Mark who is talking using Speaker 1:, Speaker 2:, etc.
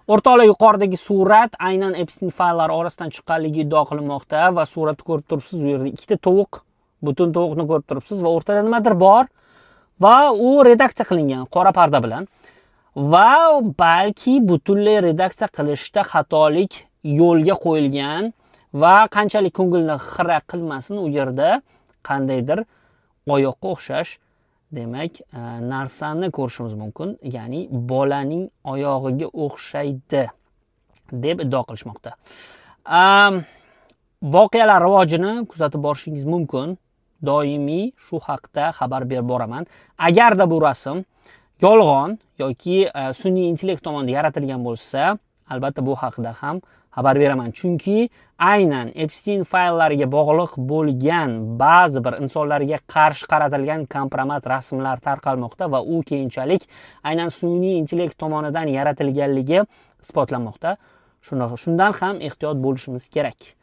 Speaker 1: O'rtoqlar, yuqoridagi surat aynan Epstein fayllari orasidan chiqqanligi iddio qilinmoqda va suratni ko'rib turibsiz. U yerda ikkita tovuq, butun tovuqni ko'rib turibsiz va o'rtada nimadir bor va u redaksiya qilingan qora parda bilan. Va balki butunlay redaksiya qilishda xatolik yo'lga qo'yilgan va qanchalik ko'ngilni xira qilmasin, u yerda qandaydir oyoqqa o'xshash demak narsani ko'rishimiz mumkin, ya'ni bolaning oyog'iga o'xshaydi deb iddio qilishmoqda. Voqealar rivojini kuzatib borishingiz mumkin. Doimiy shu haqda xabar berib boraman. Agarda bu rasm yolg'on yoki sun'iy intellekt tomonidan yaratilgan bo'lsa, albatta bu haqida ham xabar beraman. Chunki aynan Epstein fayllariga bog'liq bo'lgan ba'zi bir insonlarga qarshi qaratilgan kompromat rasmlar tarqalmoqda va u keyinchalik aynan sun'iy intellekt tomonidan yaratilganligi isbotlanmoqda. Shundan ham ehtiyot bo'lishimiz kerak.